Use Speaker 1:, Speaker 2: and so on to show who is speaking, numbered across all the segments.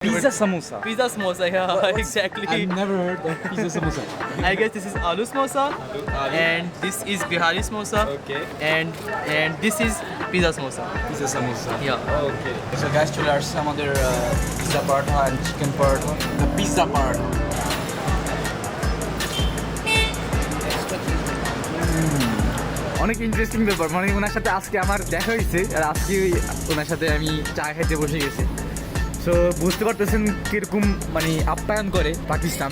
Speaker 1: Pizza samosa.
Speaker 2: Pizza samosa, yeah, exactly.
Speaker 1: I've never heard of pizza samosa.
Speaker 2: I guess this is aloo samosa, and this is Bihari samosa,
Speaker 1: Okay.
Speaker 2: and this is pizza samosa.
Speaker 1: Pizza samosa.
Speaker 2: Yeah.
Speaker 1: Okay. So guys, চলে আসছে আমাদের pizza paratha and chicken paratha. The pizza paratha. অনেক interesting ব্যাপার, মানে ওনার সাথে আজকে আমার দেখা হয়েছে আর আজকে ওনার সাথে আমি চা খাইতে বসে গেছি। সো বুঝতে পারতেছেন কিরকম মানে আপ্যায়ন করে পাকিস্তান।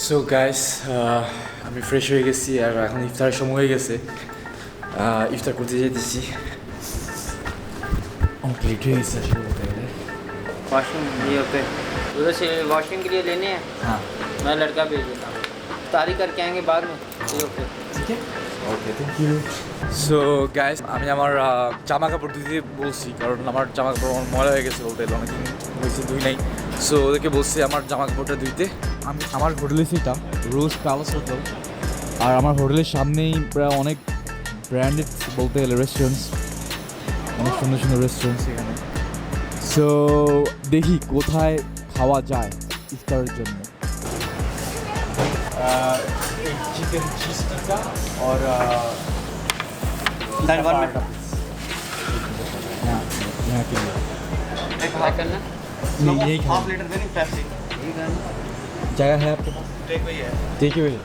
Speaker 1: সো গাইস, আমি ফ্রেশ হয়ে গেছি আর এখন ইফতারের সময় হয়ে গেছে। ইফতার করতে যেতেছি। কমপ্লিট হয়ে গেছে আসলে বলতে গেলে।
Speaker 3: वॉशरूम ये होते उधर से वॉशिंग के लिए लेने हैं।
Speaker 1: हाँ,
Speaker 3: मैं लड़का भेज देता हूँ, तारी करके आएंगे बाद में। ओके
Speaker 1: ঠিক আছে, ওকে, থ্যাংক ইউ। সো গাইস, আমি আমার জামা কাপড় ধুতে বলছি, কারণ আমার জামা কাপড় আমার ময়লা হয়ে গেছে বলতে গেলে, অনেকদিন হয়েছে ধুই নাই। সো ওদেরকে বলছি আমার জামা কাপড়টা ধুইতে। আমি আমার হোটেলে সেটা রোজ প্যালেস হোটেল, আর আমার হোটেলের সামনেই প্রায় অনেক ব্র্যান্ডেড বলতে গেলে রেস্টুরেন্টস, অনেক সুন্দর সুন্দর রেস্টুরেন্টস এখানে। সো দেখি কোথায় খাওয়া যায় ইফতারের জন্য। चिकन चीज़ टिक्का और
Speaker 3: सर, 1 मिनट
Speaker 1: यहाँ के लिए
Speaker 3: क्या करना?
Speaker 1: नहीं, यही
Speaker 3: हाफ लीटर देनी पैप्सी
Speaker 1: जगह है आपके पास?
Speaker 3: टेक वही है।
Speaker 1: ठीक है भैया।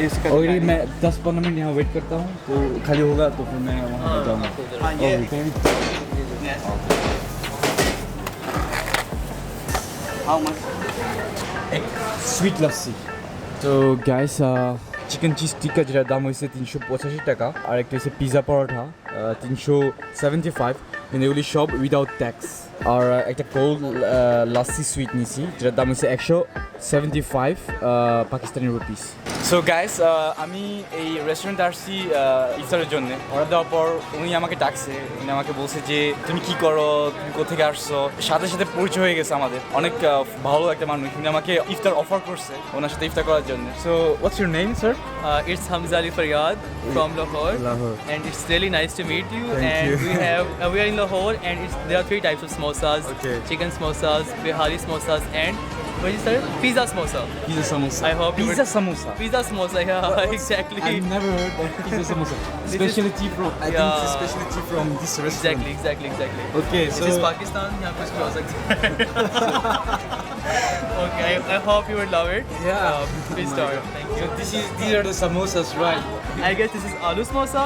Speaker 3: इसका
Speaker 1: और ये मैं 10-15 मिनट यहाँ वेट करता हूँ, तो खाली होगा तो फिर मैं वहाँ जाऊँगा।
Speaker 3: हाँ, ये हाउ मच?
Speaker 1: एक स्वीट लस्सी। তো গাইস, চিকেন চিজ টিক্কা যেটার দাম হয়েছে 385 টাকা, আর একটা হচ্ছে পিৎজা পরোটা 375, কিন্তু এগুলি সব উইদাউট ট্যাক্স। আর একটা কোল্ড লাসি সুইট নিয়েছি যেটার দাম হচ্ছে 175 পাকিস্তানি রুপিস। সো গাইস, আমি এই রেস্টুরেন্টে আসছি ইফতারের জন্য। অর্ডার দেওয়ার পর উনি আমাকে ডাকছে, উনি আমাকে বলছে যে তুমি কি করো, তুমি কোথেকে আসছো। সাথে সাথে পরিচয় হয়ে গেছে আমাদের, অনেক ভালো একটা মানুষ। উনি আমাকে ইফতার অফার করছে ওনার সাথে ইফতার করার জন্য। So what's your name sir?
Speaker 2: It's Hamza Ali Faryad from Lahore, and it's really nice to meet you.
Speaker 1: Thank you.
Speaker 2: We are in Lahore, and there are 3 types of samosas:
Speaker 1: Okay.
Speaker 2: chicken samosas, Bihari samosas, and what is that? Pizza samosa.
Speaker 1: Pizza samosa.
Speaker 2: I hope you
Speaker 1: Pizza
Speaker 2: would-
Speaker 1: samosa.
Speaker 2: Pizza samosa, yeah, exactly.
Speaker 1: I've never heard of pizza samosa.
Speaker 2: is-
Speaker 1: Specialty from, I think it's a
Speaker 2: Yeah.
Speaker 1: specialty from this restaurant.
Speaker 2: Exactly.
Speaker 1: Okay,
Speaker 2: This
Speaker 1: so
Speaker 2: is Pakistan. यहाँ कुछ भी हो सकता है. Okay, I hope you would love it.
Speaker 1: Yeah.
Speaker 2: Please
Speaker 1: Oh my
Speaker 2: start.
Speaker 1: God.
Speaker 2: Thank
Speaker 1: So
Speaker 2: you.
Speaker 1: these are the samosas, right?
Speaker 2: I guess this is aloo samosa,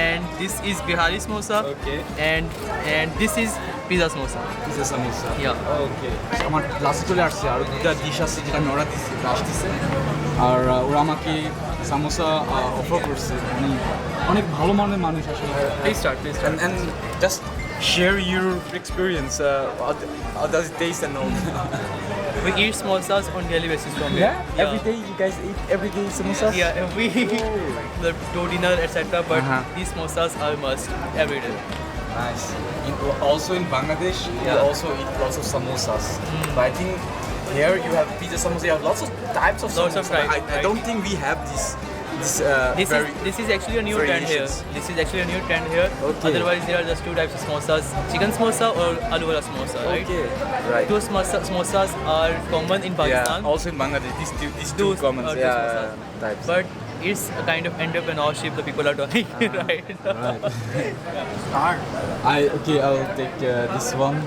Speaker 2: and this is Bihari samosa,
Speaker 1: Okay.
Speaker 2: and this is pizza samosa.
Speaker 1: Pizza samosa.
Speaker 2: Yeah.
Speaker 1: Okay. আমার ক্লাসে চলে আসছে আর দুটা dish আছে যেটা আমি order দিচ্ছি, আসতেছে। আর ওরা আমাকে সামোসা অফার করছে। মানে অনেক ভালো মানের মানুষ আসলে।
Speaker 2: Please start.
Speaker 1: And just share your experience. How does it taste and all?
Speaker 2: We eat samosas on daily basis from here.
Speaker 1: Every day you guys eat every day samosas?
Speaker 2: Yeah, we do dinner, etc. But
Speaker 1: Uh-huh.
Speaker 2: these samosas are must every day.
Speaker 1: Nice. Also in Bangladesh, you
Speaker 2: Yeah.
Speaker 1: also eat lots of samosas. But I think here you have pizza samosa. You have lots of types of
Speaker 2: Lots of
Speaker 1: samosa.
Speaker 2: types,
Speaker 1: I
Speaker 2: right.
Speaker 1: don't think we have this.
Speaker 2: This is actually a new trend here.
Speaker 1: variations.
Speaker 2: This is actually a new trend here.
Speaker 1: Okay.
Speaker 2: Otherwise, there are just 2 types of samosas: chicken samosa or aloo wala samosa. Right?
Speaker 1: Okay. Right.
Speaker 2: Those samosas are common in Pakistan.
Speaker 1: Yeah. Also in Bangladesh, these two
Speaker 2: Those
Speaker 1: common.
Speaker 2: are two
Speaker 1: Yeah.
Speaker 2: samosas.
Speaker 1: Types.
Speaker 2: But it's a kind of entrepreneurship the people are doing, right?
Speaker 1: Okay, I'll take this one.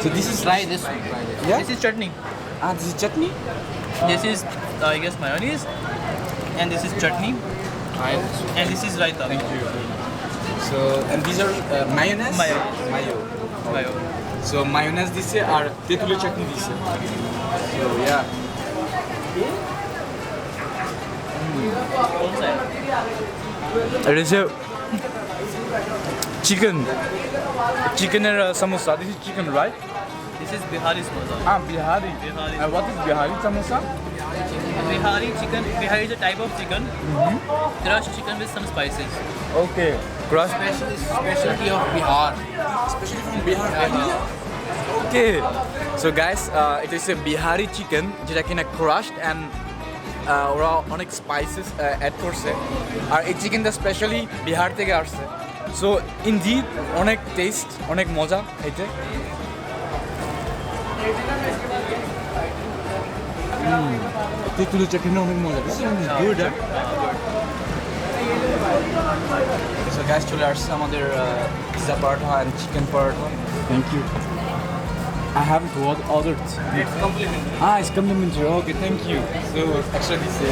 Speaker 1: So this is
Speaker 3: Try this one.
Speaker 1: Yeah.
Speaker 2: This is chutney.
Speaker 1: This is chutney.
Speaker 2: This is, I guess, mayonnaise. And this is chutney.
Speaker 3: Try this one.
Speaker 2: And this is raita.
Speaker 1: Thank you. So and these are mayonnaise. Mayo.
Speaker 2: Mayo.
Speaker 1: So mayonnaise দিছে আর তেঁতুলের চাটনি দিছে। So yeah.
Speaker 2: कौन सा है?
Speaker 1: It is a chicken samosa. This is chicken, right?
Speaker 2: This is Bihari samosa.
Speaker 1: Bihari.
Speaker 2: Bihari.
Speaker 1: What is Bihari samosa?
Speaker 2: Bihari chicken. Bihari is a type of chicken. Crushed chicken with some spices.
Speaker 1: Okay. Crust.
Speaker 3: Specialty of Bihar.
Speaker 1: Especially from Bihar. Okay. So guys, it is a Bihari chicken যেটা কিনা crushed and ওরা অনেক spices add করছে। আর এই চিকেনটা specially Bihar থেকে আসছে। So indeed অনেক টেস্ট, অনেক মজা এতে। তেঁতুলের চাটনি অনেক মজা। This one is good. So guys, চলে আসছে আমাদের pizza paratha and chicken paratha. Thank you. I haven't ordered.
Speaker 2: It's complimentary.
Speaker 1: It's complimentary. Okay, thank you. So extra দিছে।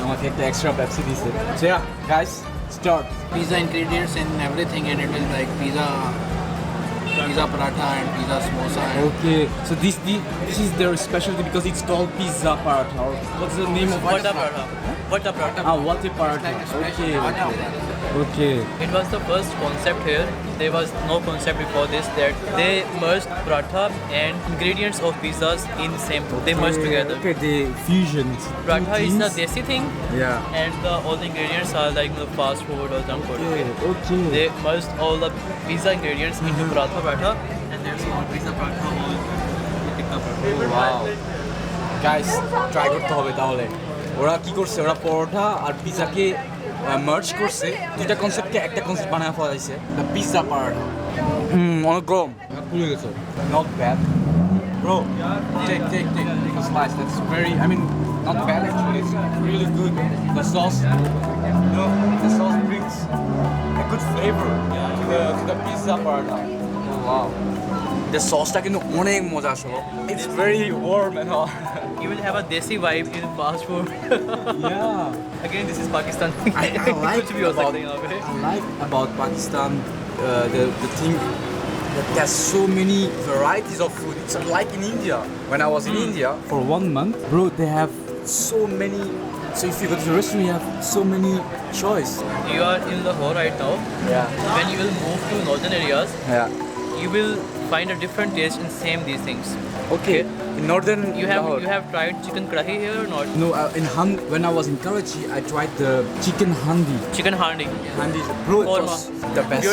Speaker 1: আমাকে একটা extra Pepsi দিছে। So yeah, guys, start.
Speaker 4: Pizza ingredients and everything, and it is like pizza paratha and pizza samosa.
Speaker 1: Okay, so this is their specialty because it's called pizza paratha. Or what's the name of
Speaker 2: Vada paratha. Vada paratha.
Speaker 1: Vada paratha. Okay.
Speaker 2: It was the first concept here. There was no concept before this that they merged paratha and ingredients of pizzas in same. They merged together.
Speaker 1: Okay, the fusion.
Speaker 2: Paratha is the desi thing,
Speaker 1: Yeah.
Speaker 2: and all the ingredients are like the fast food or junk food.
Speaker 1: Okay.
Speaker 2: They merged all the pizza ingredients into paratha, and there's called pizza paratha or tikka paratha.
Speaker 1: Wow. Guys, try করতে হবে তাহলে। ওরা কি করছে? ওরা পরোটা আর পিজাকে merge করছে, দুইটা কনসেপ্টকে একটা কনসেপ্ট বানায় ফেলাইছে, দ্য পিজা পারাঠা। অনেক গরম, খুলে গেছে। Not bad. Bro, take a slice. That's very, I mean, not bad actually. It's really good. The sauce, the sauce brings a good flavor to the pizza paratha. Oh, wow. The sauce-টা কিন্তু অনেক মজা আসলে। It's very warm and all.
Speaker 2: You will have a desi vibe in fast food.
Speaker 1: Yeah.
Speaker 2: Again, this is Pakistan.
Speaker 1: I like
Speaker 2: कुछ भी हो सकता है यहाँ पे.
Speaker 1: I like about Pakistan the thing that there's so many varieties of food. It's like in India. When I was in India for 1 month, bro, they have so many. So if you go to the restaurant, you have so many choice.
Speaker 2: You are in Lahore right now.
Speaker 1: Yeah.
Speaker 2: When you will move to northern areas,
Speaker 1: Yeah.
Speaker 2: you will find a different taste in same these things.
Speaker 1: Okay. In northern Lahore.
Speaker 2: You have tried chicken karahi here or not?
Speaker 1: No, when I was in Karachi, I tried the chicken handi.
Speaker 2: Chicken handi.
Speaker 1: Handi, bro, it was the best.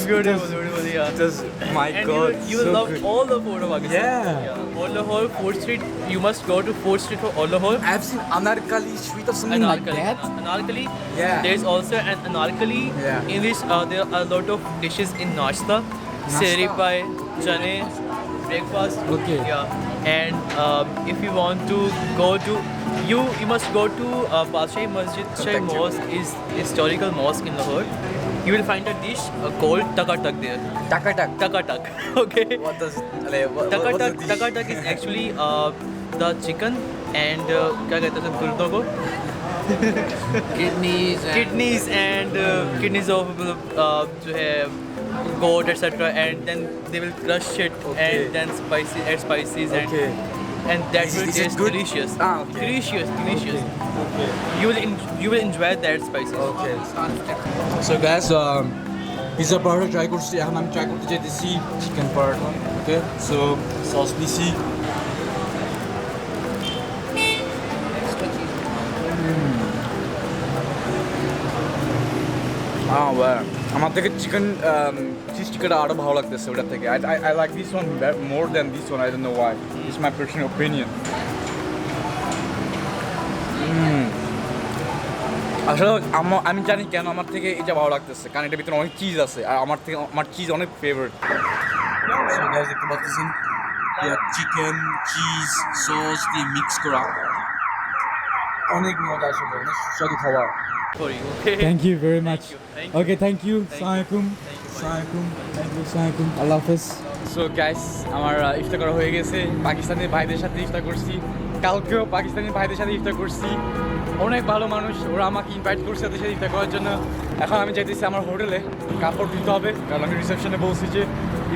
Speaker 2: Beautiful, yeah.
Speaker 1: It was, my
Speaker 2: And
Speaker 1: God,
Speaker 2: you will
Speaker 1: so
Speaker 2: love
Speaker 1: good.
Speaker 2: all the food of Pakistan.
Speaker 1: Yeah.
Speaker 2: All Lahore, Fort Street. You must go to Fort Street for all Lahore.
Speaker 1: I've seen anarkali street or something like that.
Speaker 2: Anarkali.
Speaker 1: Yeah.
Speaker 2: There is also an anarkali
Speaker 1: Yeah.
Speaker 2: in which there are a lot of dishes in nashta, seri pai, chane, breakfast.
Speaker 1: Okay.
Speaker 2: Yeah. And if you want to go to, you must go to Pashahi Masjid. Shai Mosque is historical mosque in Lahore. You will find a dish called takatak there.
Speaker 1: Takatak.
Speaker 2: Takatak. Okay.
Speaker 1: What does what's the dish?
Speaker 2: Takatak is actually the chicken and क्या कहते हैं गुर्दों को kidneys and kidneys of जो है goat etc. and then they will crush it and then add spices and that will
Speaker 1: Is it
Speaker 2: taste
Speaker 1: good?
Speaker 2: delicious.
Speaker 1: Okay.
Speaker 2: Delicious.
Speaker 1: Okay.
Speaker 2: You will enjoy that spices.
Speaker 1: Okay. So guys, pizza paratha try করছি, এখন আমি try করতে চাইতেছি chicken paratha. Okay. So sauce দিছি। আমার থেকে chicken cheese টিক্কাটা আরো ভালো লাগতেছে ওটা থেকে। I like this one more than this one. I don't know why. It's my personal opinion. আসলে আমি জানি কেন আমার থেকে এটা ভালো লাগতেছে, কারণ এটার ভিতরে অনেক চিজ আছে আর আমার চিজ অনেক ফেভারিট। সো গাইস দেখতে পাচ্ছেন চিকেন চিজ সস দিয়ে মিক্স করা, অনেক মজা আসলে, অনেক সুস্বাদু খাবার।
Speaker 2: For you, okay?
Speaker 1: Thank you very much.
Speaker 2: Thank you.
Speaker 1: Okay, thank you. Assalamualaikum. Assalamualaikum. Allah Hafiz. So guys, আমার ইফতার করা হয়ে গেছে। পাকিস্তানি ভাইদের সাথে ইফতার করছি, কালকেও পাকিস্তানি ভাইদের সাথে ইফতার করছি। অনেক ভালো মানুষ, ওরা আমাকে ইনভাইট করছে ওদের সাথে ইফতার করার জন্য। এখন আমি চাইতেছি আমার হোটেলে কাপড় ধুতে হবে, কারণ আমি রিসেপশনে বলছি যে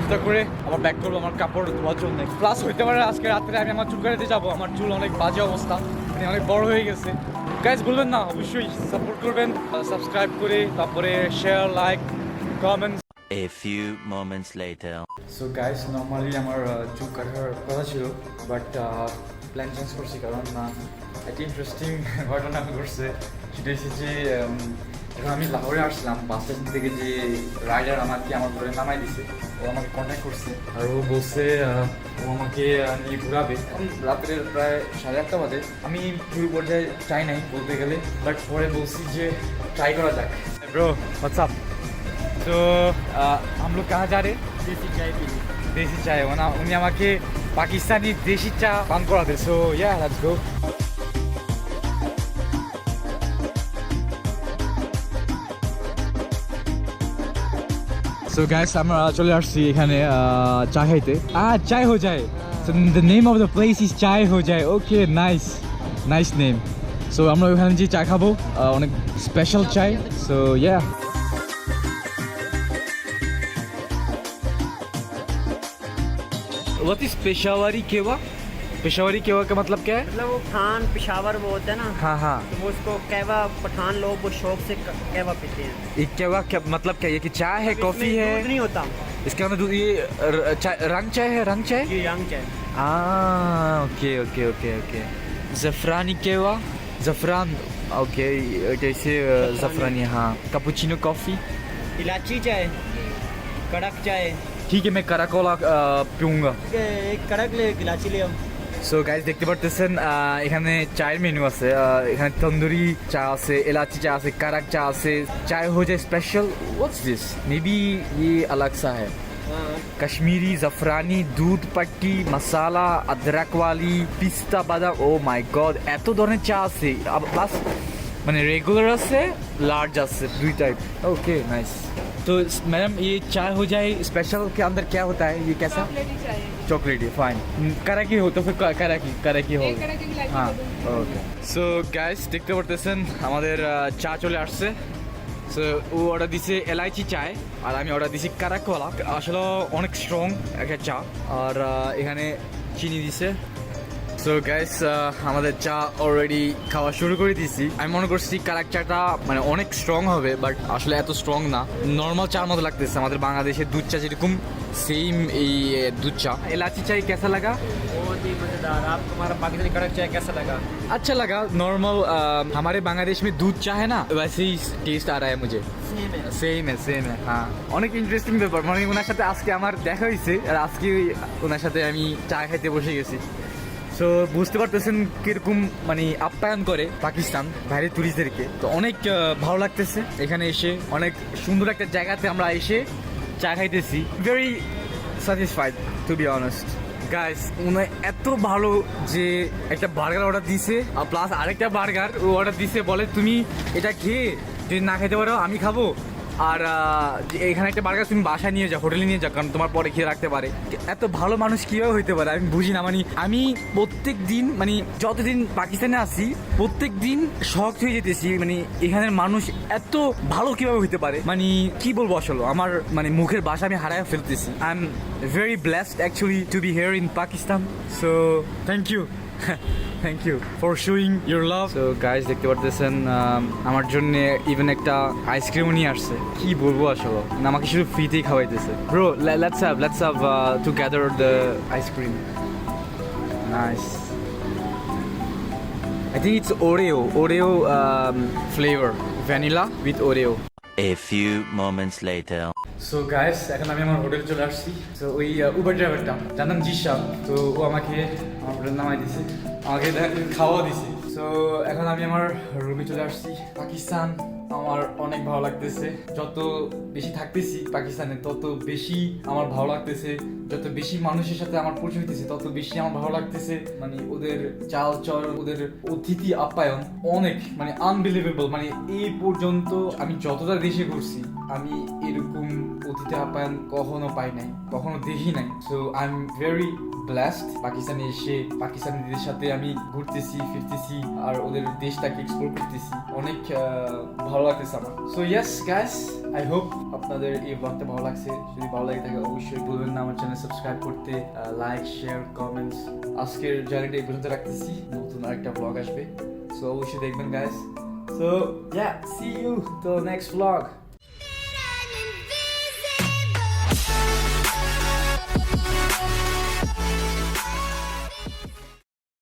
Speaker 1: ইফতার করে আবার ব্যাক করবো আমার কাপড় ধোয়ার জন্য। প্লাস হইতে পারে আজকে রাত্রে আমি আমার চুল কাটাতে যাবো, আমার চুল অনেক বাজে অবস্থা, মানে অনেক বড় হয়ে গেছে। গাইজ বলবেন না, অবশ্যই সাপোর্ট করবেন, সাবস্ক্রাইব করে, তারপরে share, like, comment.
Speaker 5: A few moments later.
Speaker 1: So guys, normally আমার চুল কাটার কথা ছিল, বাট প্ল্যান চেঞ্জ করছি, কারণ একটা ইন্টারেস্টিং ঘটনা ঘটছে। সেটা হচ্ছে যে এখন আমি লাহোরে আসলাম, বাস স্টেশন থেকে যে রাইডার আমাকে আমার ঘরে নামাই দিছে, ও আমাকে কন্ট্যাক্ট করছে আর ও বলছে ও আমাকে নিয়ে ঘুরাবে। রাত্রের প্রায় 8:30 বাজে। আমি পুরো পর্যায়ে চাই নাই বলতে গেলে, বাট পরে বলছি যে ट्राई करा जाक। Bro what's up? तो हम लोग कहाँ जा रहे हैं?
Speaker 3: देसी चाय पी
Speaker 1: देसी चाय वना उन्हें আমাকে পাকিস্তানি দেশি চা পান করাতে। So yeah let's go. So guys আমরা চলে আসছি এখানে চা খাইতে। চায় হো যায়। So the name of the place is চায় হো যায়। Okay nice nice name. So আমরা ওখানে যে চা খাবো অনেক স্পেশাল চাই। So yeah what is Peshawari केवा? पेशावरी केवा का मतलब क्या है?
Speaker 3: मतलब वो खान पेशावर वो होता है ना,
Speaker 1: हाँ हाँ,
Speaker 3: तो वो उसको कहवा पठान लोग वो शौक से कहवा पीते हैं।
Speaker 1: ये केवा क्या मतलब क्या? ये कि चाय है, कॉफी है?
Speaker 3: दूध नहीं होता,
Speaker 1: इसके अंदर दूध, ये रंग चाय है, रंग चाय?
Speaker 3: ये रंग चाय।
Speaker 1: Okay okay okay okay. जफरानी केवा, जफरान, ओके जैसे जफरानी, हाँ। कैपुचिनो कॉफी,
Speaker 3: इलायची चाय, कड़क चाय।
Speaker 1: ठीक है मैं कराकोला पीऊँगा।
Speaker 3: एक कड़क ले, एक इलायची ले आओ।
Speaker 1: সো গাইস দেখতে পারতেছেন এখানে চায়ের মেনু আছে। এখানে তন্দুরি চা আছে, এলাচি চা আছে, কারাক চা আছে, চায় हो जाए special. What's this? May be ये अलग सा है। कश्मीरी, जफरानी, दूध पट्टी, मसाला, अदरक वाली, पिस्ता बादाम। ও মাই গড, এত ধরনের চা আছে। প্লাস মানে রেগুলার আছে, লার্জ আছে, দুই टाइप। Okay nice. तो मैडम ये चाय हो जाए स्पेशल के अंदर क्या होता है? ये कैसा? चॉकलेटी, फाइन। कराकी हो तो फिर कराकी हो। हाँ ओके। সো গাইস দেখতে পারতেছেন আমাদের চা চলে আসছে। সো ও অর্ডার দিছে এলাইচি চায় আর আমি অর্ডার দিছি কারাকওয়ালা। আসলে অনেক স্ট্রং একটা চা। আর এখানে চিনি দিছে। সো গাইস আমাদের চা অলরেডি খাওয়া শুরু করে দিয়েছি। আমি মনে করছি কারাক চাটা মানে অনেক স্ট্রং হবে, বাট আসলে এত স্ট্রং না, নর্মাল চার মতো লাগতেছে। আমাদের বাংলাদেশের দুধ চা যেরকম सेम এই दूध चा। इलायची चाय कैसा लगा?
Speaker 3: बहुत ही मज़ेदार। आप हमारा पाकिस्तानी कड़क चाय कैसा लगा?
Speaker 1: अच्छा लगा। नॉर्मल हमारे बांग्लादेश में दूध चा है ना, वैसे ही टेस्ट आ रहा है मुझे। সেম है हाँ। অনেক ইন্টারেস্টিং ব্যাপার, মানে ওনার সাথে আজকে আমার দেখা হয়েছে আর আজকে ওনার সাথে আমি চা খাইতে বসে গেছি। সো বুঝতে পারতেছেন কিরকম মানে আপ্যায়ন করে পাকিস্তান বাইরের টুরিস্টদেরকে। তো অনেক ভালো লাগতেছে এখানে এসে। অনেক সুন্দর একটা জায়গাতে আমরা এসে চা খাইতেছি। Very satisfied two be honest guys. উনি এত ভালো যে একটা বার্গার অর্ডার দিছে আর প্লাস আরেকটা বার্গার ও অর্ডার দিছে, বলে তুমি এটা খেয়ে যদি না খেতে পারো আমি খাবো। আর এখানে একটা বার্গার তুমি বাসায় নিয়ে যাও, হোটেলে নিয়ে যাও, কারণ তোমার পরে খেয়ে রাখতে পারে। এত ভালো মানুষ কীভাবে হইতে পারে আমি বুঝি না। মানে আমি প্রত্যেক দিন মানে যতদিন পাকিস্তানে আসি প্রত্যেক দিন শখ হয়ে যেতেছি, মানে এখানের মানুষ এত ভালো কীভাবে হইতে পারে। মানে কি বলবো, আসলে আমার মানে মুখের ভাষা আমি হারায় ফেলতেছি। I am very blessed actually to be here in Pakistan. So thank you thank you for showing your love. So guys দেখতে পারতেছেন আমার জন্য ইভেন একটা আইসক্রিমও নিয়ে আসছে। কি বলবো আসলে, আমাকে শুধু ফ্রিতেই খাওয়াইতেছে। Bro let's have together the ice cream. Nice. I think it's Oreo flavor, vanilla with Oreo.
Speaker 5: A few moments later.
Speaker 1: So guys এখন আমি আমার হোটেলে চলে আসছি। সো ওই উবার ড্রাইভারটা যার নাম জিশান, তো ও আমাকে আমার হোটেল নামাই দিছে, আমাকে খাওয়া দিছে। সো এখন আমি আমার রুমে চলে আসছি। পাকিস্তান আমার অনেক ভালো লাগতেছে। যত বেশি থাকতেছি পাকিস্তানে তত বেশি আমার ভালো লাগতেছে। যত বেশি মানুষের সাথে আমার পরিচয় হইতেছে তত বেশি আমার ভালো লাগতেছে। মানে ওদের চাল চল, ওদের অতিথি আপ্যায়ন অনেক মানে আনবিলিভেবল। মানে এই পর্যন্ত আমি যতটা দেশে ঘুরছি আমি এরকম অতিথি আপ্যায়ন কখনো পাই নাই, কখনো দেখি নাই। So I am very blessed পাকিস্তানে এসে পাকিস্তানিদের সাথে আমি ঘুরতেছি ফিরতেছি আর ওদের দেশটাকে এক্সপ্লোর করতেছি। অনেক ভালো লাগতেছে আমার। So yes guys, I hope আপনাদের এই ব্লগটা ভালো লাগছে। যদি ভালো লাগে থাকে অবশ্যই বলবেন না আমার চ্যানেল সাবস্ক্রাইব করতে, লাইক শেয়ার কমেন্টস। আজকের জার্নিটা এই পর্যন্ত রাখতেছি, নতুন আরেকটা ব্লগ আসবে। সো অবশ্যই দেখবেন guys. So yeah, see you তো নেক্সট ব্লগ।